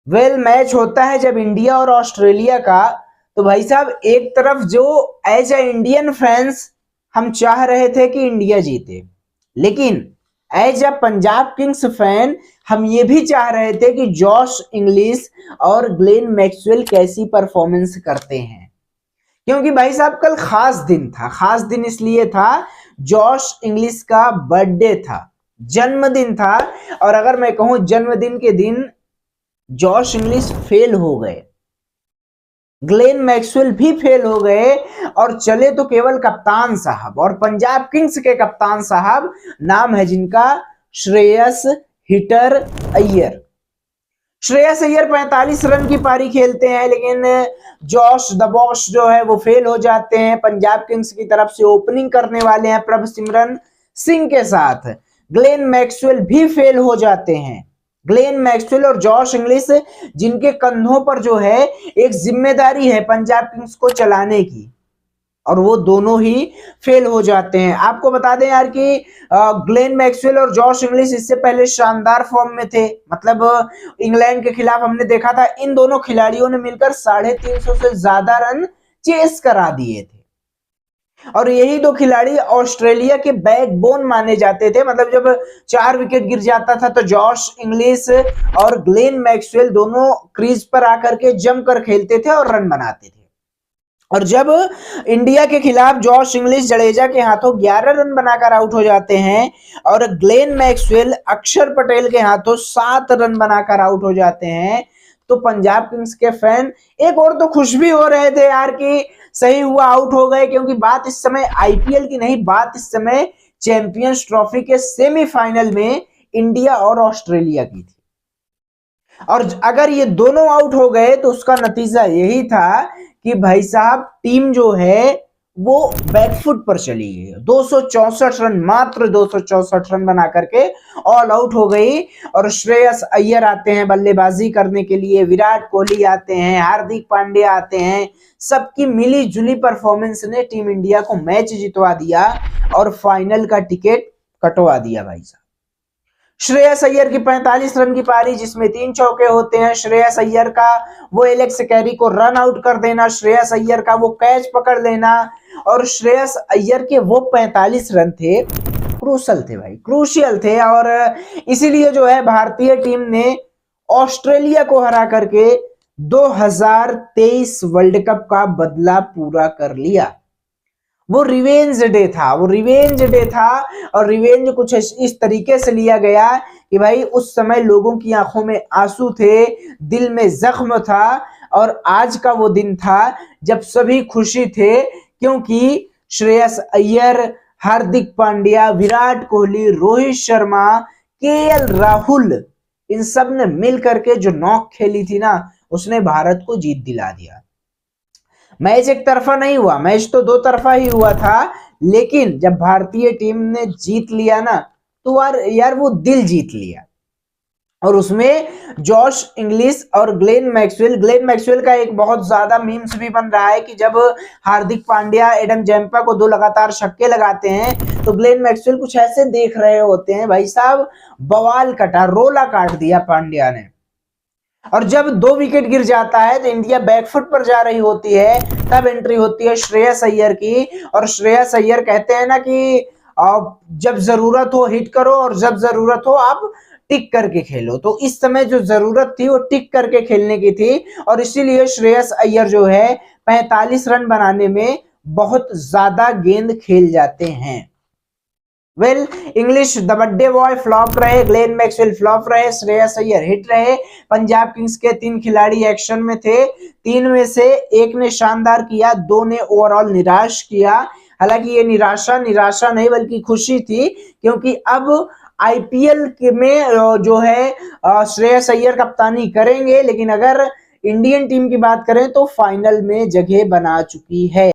Match होता है जब इंडिया और ऑस्ट्रेलिया का, तो भाई साहब एक तरफ जो एज ए इंडियन फैंस हम चाह रहे थे कि इंडिया जीते, लेकिन as a Punjab Kings fan हम ये भी चाह रहे थे कि जॉश इंग्लिश और ग्लेन मैक्सवेल कैसी परफॉर्मेंस करते हैं। क्योंकि भाई साहब कल खास दिन था। खास दिन इसलिए था, जॉश इंग्लिश का बर्थडे था, जन्मदिन था। और अगर मैं कहूं जन्मदिन के दिन जॉश इंग्लिश फेल हो गए, ग्लेन मैक्सवेल भी फेल हो गए, और चले तो केवल कप्तान साहब, और पंजाब किंग्स के कप्तान साहब नाम है जिनका श्रेयस हिटर अय्यर। श्रेयस अय्यर 45 रन की पारी खेलते हैं, लेकिन जॉश द बॉस जो है वो फेल हो जाते हैं। पंजाब किंग्स की तरफ से ओपनिंग करने वाले हैं प्रभसिमरन सिंह के साथ। ग्लेन मैक्सवेल भी फेल हो जाते हैं। ग्लेन मैक्सवेल और जॉश इंग्लिश, जिनके कंधों पर जो है एक जिम्मेदारी है पंजाब किंग्स को चलाने की, और वो दोनों ही फेल हो जाते हैं। आपको बता दें यार कि ग्लेन मैक्सवेल और जॉश इंग्लिश इससे पहले शानदार फॉर्म में थे। मतलब इंग्लैंड के खिलाफ हमने देखा था इन दोनों खिलाड़ियों ने मिलकर 350 से ज्यादा रन चेस करा दिए थे। और यही दो खिलाड़ी ऑस्ट्रेलिया के बैकबोन माने जाते थे। मतलब जब 4 विकेट गिर जाता था तो जॉश इंग्लिश और ग्लेन मैक्सवेल दोनों क्रीज पर आकर के जमकर खेलते थे और रन बनाते थे। और जब इंडिया के खिलाफ जॉश इंग्लिश जडेजा के हाथों 11 रन बनाकर आउट हो जाते हैं, और ग्लेन मैक्सवेल अक्षर पटेल के हाथों 7 रन बनाकर आउट हो जाते हैं, तो पंजाब किंग्स के फैन एक और तो खुश भी हो रहे थे यार कि सही हुआ आउट हो गए। क्योंकि बात इस समय आईपीएल की नहीं, बात इस समय चैंपियंस ट्रॉफी के सेमीफाइनल में इंडिया और ऑस्ट्रेलिया की थी। और अगर ये दोनों आउट हो गए तो उसका नतीजा यही था कि भाई साहब टीम जो है वो बैकफुट पर चली गई। 264 रन, मात्र 264 रन बना करके ऑल आउट हो गई। और श्रेयस अय्यर आते हैं बल्लेबाजी करने के लिए, विराट कोहली आते हैं, हार्दिक पांड्या आते हैं। सबकी मिली जुली परफॉर्मेंस ने टीम इंडिया को मैच जितवा दिया और फाइनल का टिकट कटवा दिया भाई साहब। श्रेयस अय्यर की 45 रन की पारी जिसमें 3 चौके होते हैं। श्रेयस अय्यर का वो एलेक्स कैरी को रन आउट कर देना, श्रेयस अय्यर का वो कैच पकड़ लेना, और श्रेयस अय्यर के वो 45 रन थे, क्रूशल थे भाई, क्रूशियल थे। और इसीलिए जो है भारतीय टीम ने ऑस्ट्रेलिया को हरा करके 2023 वर्ल्ड कप का बदला पूरा कर लिया। वो रिवेंज डे था, वो रिवेंज डे था। और रिवेंज कुछ इस तरीके से लिया गया कि भाई उस समय लोगों की आंखों में आंसू थे, दिल में जख्म था, और आज का वो दिन था जब सभी खुशी थे। क्योंकि श्रेयस अय्यर, हार्दिक पांड्या, विराट कोहली, रोहित शर्मा, केएल राहुल, इन सब ने मिल करके जो नॉक खेली थी ना, उसने भारत को जीत दिला दिया। मैच एक तरफा नहीं हुआ, मैच तो दो तरफा ही हुआ था। लेकिन जब भारतीय टीम ने जीत लिया ना, तो यार वो दिल जीत लिया। और उसमें जॉश इंग्लिश और ग्लेन मैक्सवेल का एक बहुत ज्यादा मीम्स भी बन रहा है कि जब हार्दिक पांड्या एडम जैम्पा को 2 लगातार छक्के लगाते हैं, तो ग्लेन मैक्सवेल कुछ ऐसे देख रहे होते हैं। भाई साहब बवाल कटा, रोला काट दिया पांड्या ने। और जब 2 विकेट गिर जाता है तो इंडिया बैकफुट पर जा रही होती है, तब एंट्री होती है श्रेयस अय्यर की। और श्रेयस अय्यर कहते हैं ना कि जब जरूरत हो हिट करो, और जब जरूरत हो आप टिक करके खेलो। तो इस समय जो जरूरत थी वो टिक करके खेलने की थी, और इसीलिए श्रेयस अय्यर जो है 45 रन बनाने में बहुत ज्यादा गेंद खेल जाते हैं। English the birthday boy flop रहे, ग्लेन मैक्सवेल फ्लॉप रहे, श्रेयस अय्यर हिट रहे। पंजाब किंग्स के 3 खिलाड़ी एक्शन में थे। 3 में से 1 ने शानदार किया, 2 ने ओवरऑल निराश किया। हालांकि ये निराशा नहीं बल्कि खुशी थी, क्योंकि अब आईपीएल में जो है श्रेयस अय्यर कप्तानी करेंगे। लेकिन अगर इंडियन टीम की बात करें तो फाइनल में जगह बना चुकी है।